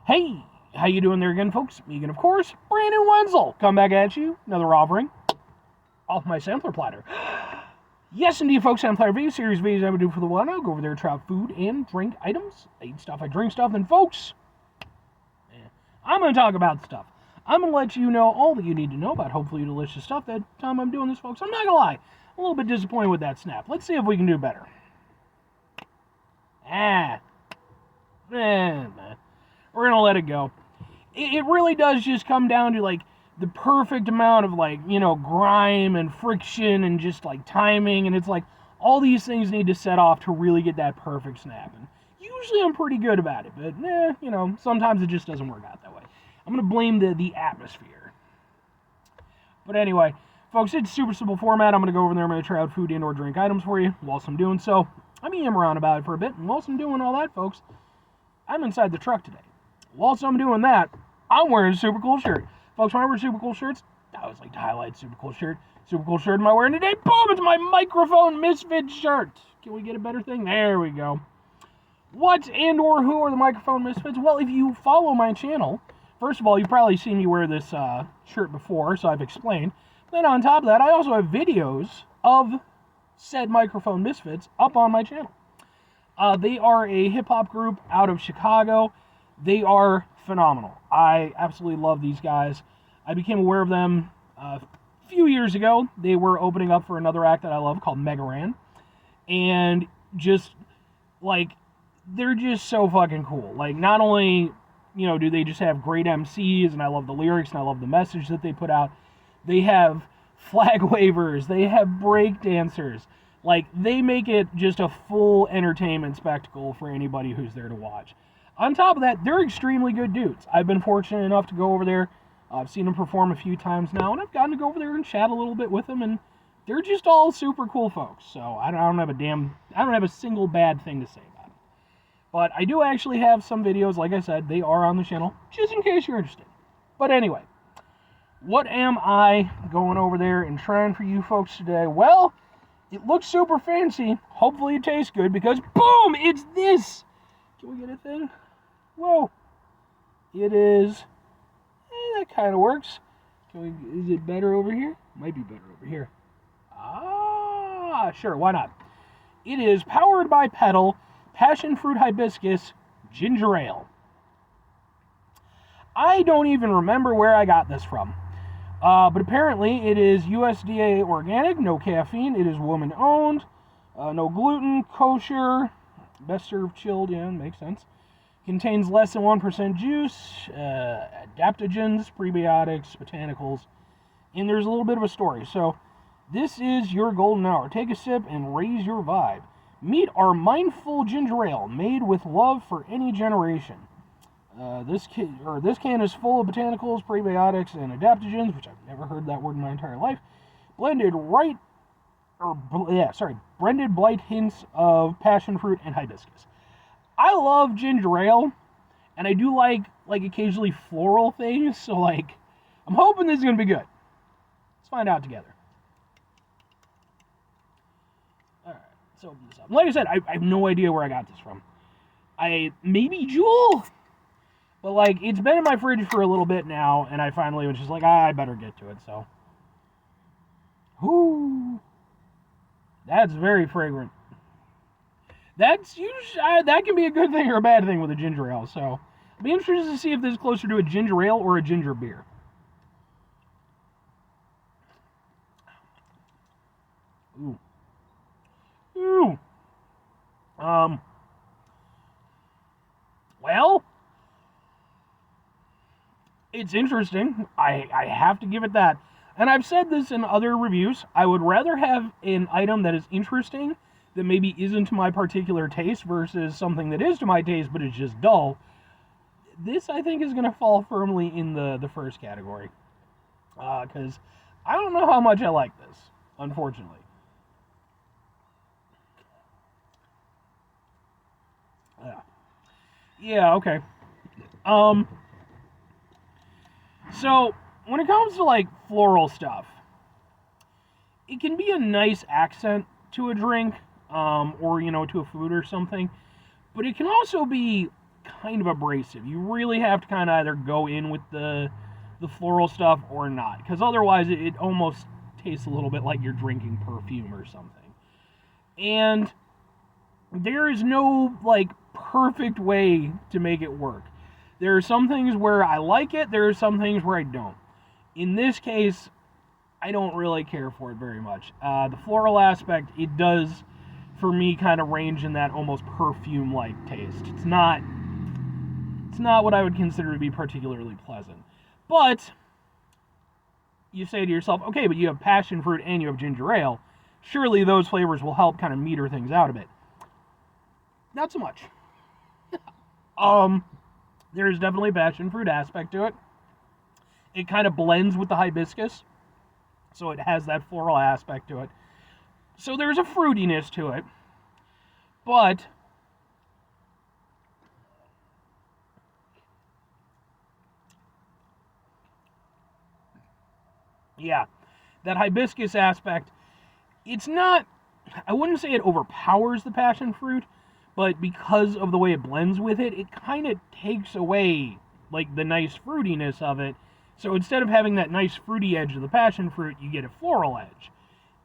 Hey, how you doing there again, folks? Me again, of course, Brandon Wenzel. Come back at you, another offering off my sampler platter. Yes, indeed, folks, sampler video series videos I would do for the one. I'll go over there, try out food and drink items. I eat stuff, I drink stuff, and folks, I'm going to talk about stuff. I'm going to let you know all that you need to know about hopefully delicious stuff that time I'm doing this, folks. I'm not going to lie, a little bit disappointed with that snap. Let's see if we can do better. We're going to let it go. It really does just come down to, like, the perfect amount of, like, you know, grime and friction and just, like, timing. And it's like, all these things need to set off to really get that perfect snap. And usually I'm pretty good about it. But, you know, sometimes it just doesn't work out that way. I'm going to blame the atmosphere. But anyway, folks, it's super simple format. I'm going to go over there. I'm going to try out food and or drink items for you. Whilst I'm doing so, I'm going to yam around about it for a bit. And whilst I'm doing all that, folks, I'm inside the truck today. Whilst I'm doing that, I'm wearing a super cool shirt. Folks, when I wear super cool shirts, I always like to highlight super cool shirt. Super cool shirt am I wearing today? Boom! It's my Microphone Misfits shirt. Can we get a better thing? There we go. What and or who are the Microphone Misfits? Well, if you follow my channel, first of all, you've probably seen me wear this shirt before, so I've explained. Then on top of that, I also have videos of said Microphone Misfits up on my channel. They are a hip-hop group out of Chicago. They are phenomenal. I absolutely love these guys. I became aware of them a few years ago. They were opening up for another act that I love called Megaran. And just, like, they're just so fucking cool. Like, not only, you know, do they just have great MCs, and I love the lyrics, and I love the message that they put out, they have flag wavers, they have break dancers. Like, they make it just a full entertainment spectacle for anybody who's there to watch. On top of that, they're extremely good dudes. I've been fortunate enough to go over there. I've seen them perform a few times now, and I've gotten to go over there and chat a little bit with them, and they're just all super cool folks. So I don't have a single bad thing to say about it. But I do actually have some videos, like I said, they are on the channel, just in case you're interested. But anyway, what am I going over there and trying for you folks today? Well, it looks super fancy. Hopefully it tastes good, because boom, it's this. Can we get a thing? Whoa. It is. That kind of works. Is it better over here? Might be better over here. Sure, why not? It is powered by Petal, Passionfruit Hibiscus, Ginger Ale. I don't even remember where I got this from. But apparently it is USDA organic, no caffeine, it is woman-owned, no gluten, kosher, best served chilled, yeah, makes sense. Contains less than 1% juice, adaptogens, prebiotics, botanicals, and there's a little bit of a story. So, this is your golden hour. Take a sip and raise your vibe. Meet our mindful ginger ale, made with love for any generation. This can is full of botanicals, prebiotics, and adaptogens, which I've never heard that word in my entire life. Blended blight hints of passion fruit and hibiscus. I love ginger ale, and I do like occasionally floral things, so, like, I'm hoping this is going to be good. Let's find out together. Alright, let's open this up. Like I said, I have no idea where I got this from. Maybe Jewel? But, like, it's been in my fridge for a little bit now, and I finally was just like, I better get to it, so. Ooh. That's very fragrant. That's usually, that can be a good thing or a bad thing with a ginger ale, so. I'll be interested to see if this is closer to a ginger ale or a ginger beer. Ooh. Ooh. Well, it's interesting. I have to give it that. And I've said this in other reviews. I would rather have an item that is interesting, that maybe isn't to my particular taste, versus something that is to my taste but is just dull. This, I think, is going to fall firmly in the first category. Because I don't know how much I like this, unfortunately. Yeah, okay. So, when it comes to, like, floral stuff, it can be a nice accent to a drink, or, you know, to a food or something, but it can also be kind of abrasive. You really have to kind of either go in with the floral stuff or not, because otherwise it almost tastes a little bit like you're drinking perfume or something. And there is no like perfect way to make it work. There are some things where I like it, there are some things where I don't. In this case, I don't really care for it very much. The floral aspect, it does, for me, kind of range in that almost perfume-like taste. It's not what I would consider to be particularly pleasant. But you say to yourself, okay, but you have passion fruit and you have ginger ale. Surely those flavors will help kind of meter things out a bit. Not so much. There's definitely a passion fruit aspect to it. It kind of blends with the hibiscus, so it has that floral aspect to it. So there's a fruitiness to it, but yeah, that hibiscus aspect, it's not, I wouldn't say it overpowers the passion fruit, but because of the way it blends with it, it kind of takes away like the nice fruitiness of it. So instead of having that nice fruity edge of the passion fruit, you get a floral edge.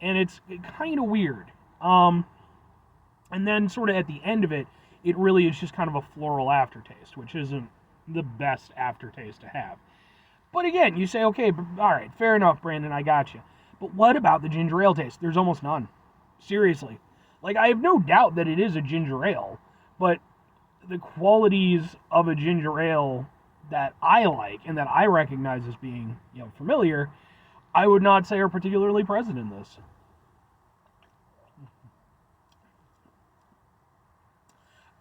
And it's kind of weird. And then sort of at the end of it, it really is just kind of a floral aftertaste, which isn't the best aftertaste to have. But again, you say, okay, all right, fair enough, Brandon, I got you. But what about the ginger ale taste? There's almost none. Seriously. Like, I have no doubt that it is a ginger ale, but the qualities of a ginger ale that I like and that I recognize as being, familiar, I would not say are particularly present in this.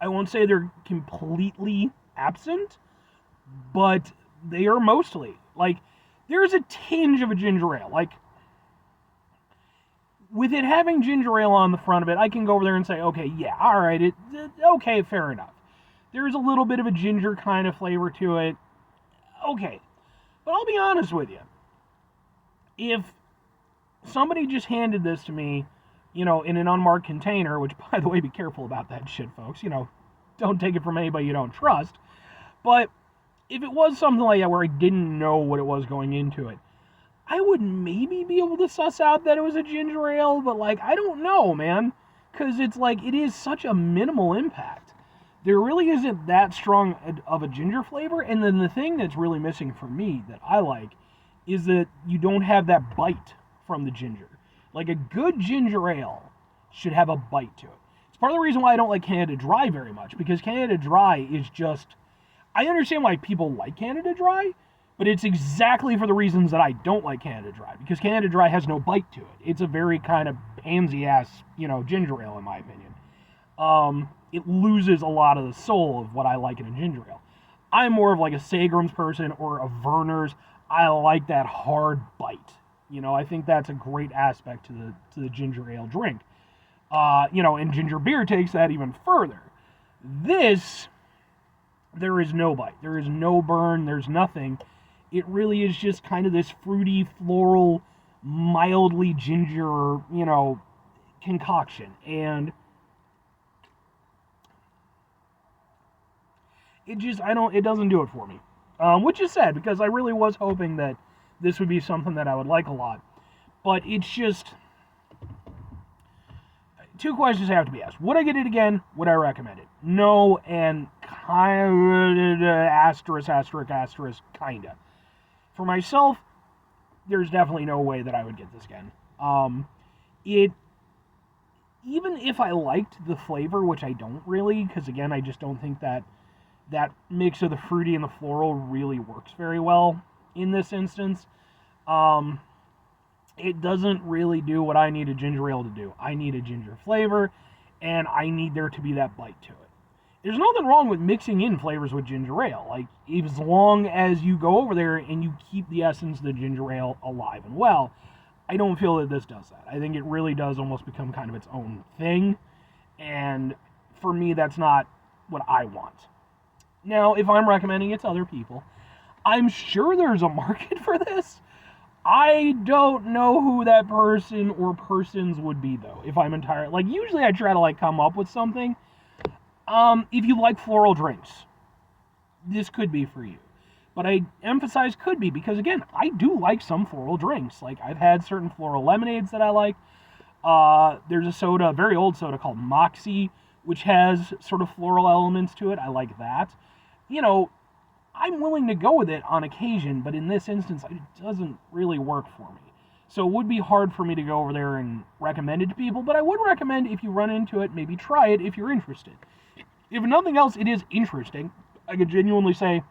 I won't say they're completely absent, but they are mostly. Like, there's a tinge of a ginger ale. Like, with it having ginger ale on the front of it, I can go over there and say, okay, yeah, all right, okay, fair enough. There's a little bit of a ginger kind of flavor to it. Okay. But I'll be honest with you. If somebody just handed this to me, in an unmarked container, which, by the way, be careful about that shit, folks. Don't take it from anybody you don't trust. But if it was something like that where I didn't know what it was going into it, I would maybe be able to suss out that it was a ginger ale, but, I don't know, man. Because it's it is such a minimal impact. There really isn't that strong of a ginger flavor, and then the thing that's really missing for me that I like is that you don't have that bite from the ginger. Like, a good ginger ale should have a bite to it. It's part of the reason why I don't like Canada Dry very much, because Canada Dry is just... I understand why people like Canada Dry, but it's exactly for the reasons that I don't like Canada Dry, because Canada Dry has no bite to it. It's a very kind of pansy-ass, ginger ale, in my opinion. It loses a lot of the soul of what I like in a ginger ale. I'm more of a Seagram's person or a Werner's. I like that hard bite. I think that's a great aspect to the ginger ale drink. And ginger beer takes that even further. This, there is no bite. There is no burn. There's nothing. It really is just kind of this fruity, floral, mildly ginger, concoction. And it doesn't do it for me. Which is sad, because I really was hoping that this would be something that I would like a lot. But it's just... Two questions have to be asked. Would I get it again? Would I recommend it? No, and kind of asterisk, kinda. For myself, there's definitely no way that I would get this again. Even if I liked the flavor, which I don't really, because again, I just don't think that mix of the fruity and the floral really works very well in this instance. It doesn't really do what I need a ginger ale to do. I need a ginger flavor, and I need there to be that bite to it. There's nothing wrong with mixing in flavors with ginger ale. As long as you go over there and you keep the essence of the ginger ale alive and well, I don't feel that this does that. I think it really does almost become kind of its own thing, and for me, that's not what I want. Now, if I'm recommending it to other people, I'm sure there's a market for this. I don't know who that person or persons would be, though, if I'm usually I try to, come up with something. If you like floral drinks, this could be for you. But I emphasize could be because, again, I do like some floral drinks. Like, I've had certain floral lemonades that I like. There's a soda, a very old soda called Moxie, which has sort of floral elements to it. I like that. You know, I'm willing to go with it on occasion, but in this instance, it doesn't really work for me. So it would be hard for me to go over there and recommend it to people, but I would recommend if you run into it, maybe try it if you're interested. If nothing else, it is interesting. I could genuinely say,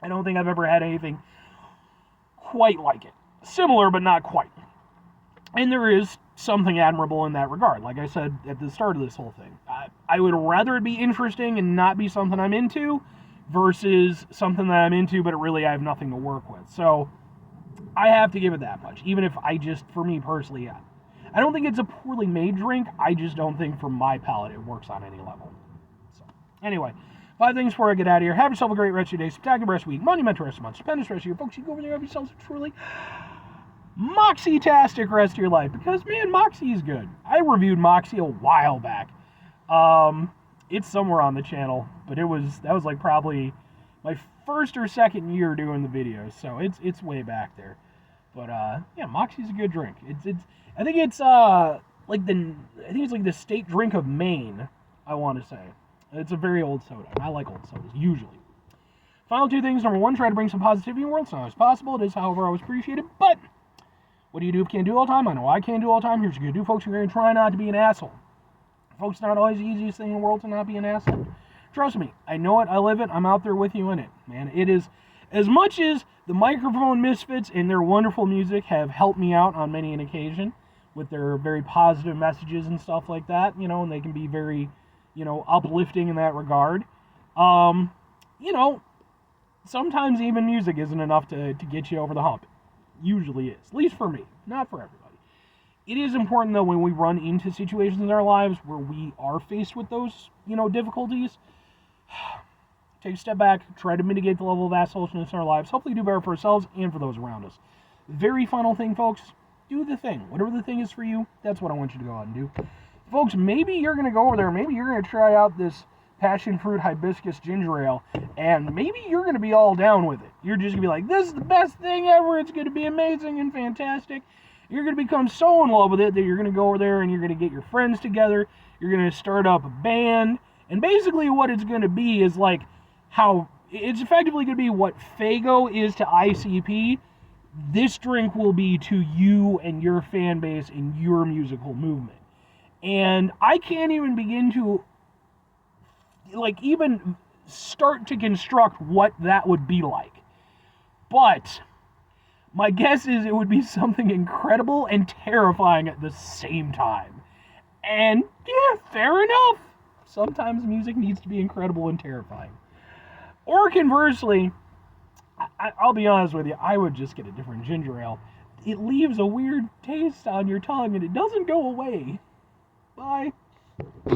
I don't think I've ever had anything quite like it. Similar, but not quite. And there is something admirable in that regard. Like I said at the start of this whole thing, I would rather it be interesting and not be something I'm into versus something that I'm into, but really I have nothing to work with. So I have to give it that much, even if for me personally, yeah. I don't think it's a poorly made drink. I just don't think for my palate it works on any level. So anyway, 5 things before I get out of here. Have yourself a great rest of your day, spectacular rest of your week, monumental rest of your month, stupendous rest of your folks. You go over there and have yourselves a truly Moxie-tastic rest of your life, because, man, Moxie is good. I reviewed Moxie a while back. It's somewhere on the channel, but that was like probably my first or second year doing the videos, so it's way back there. But yeah, Moxie's a good drink. I think it's like the state drink of Maine, I want to say. It's a very old soda. I like old sodas usually. Final 2 things. Number 1, try to bring some positivity in the world. It's not always possible. It is, however, always appreciated. But what do you do if you can't do it all the time? I know I can't do it all the time. Here's what you're going to do, folks. You're going to try not to be an asshole. Folks, it's not always the easiest thing in the world to not be an asshole. Trust me. I know it. I live it. I'm out there with you in it. Man, it is, as much as the Microphone Misfits and their wonderful music have helped me out on many an occasion with their very positive messages and stuff like that, you know, and they can be very, you know, uplifting in that regard. You know, sometimes even music isn't enough to get you over the hump. Usually is. At least for me. Not for everybody. It is important, though, when we run into situations in our lives where we are faced with those, you know, difficulties, take a step back, try to mitigate the level of assholeness in our lives, hopefully do better for ourselves and for those around us. Very final thing, folks, do the thing. Whatever the thing is for you, that's what I want you to go out and do. Folks, maybe you're going to go over there, maybe you're going to try out this Passionfruit Hibiscus Ginger Ale, and maybe you're going to be all down with it. You're just going to be like, this is the best thing ever, it's going to be amazing and fantastic. You're going to become so in love with it that you're going to go over there and you're going to get your friends together, you're going to start up a band, and basically what it's going to be is like how, it's effectively going to be what Faygo is to ICP, this drink will be to you and your fan base and your musical movement. And I can't even begin to like even start to construct what that would be like. But my guess is it would be something incredible and terrifying at the same time. And yeah, fair enough. Sometimes music needs to be incredible and terrifying. Or conversely, I'll be honest with you, I would just get a different ginger ale. It leaves a weird taste on your tongue and it doesn't go away. Bye.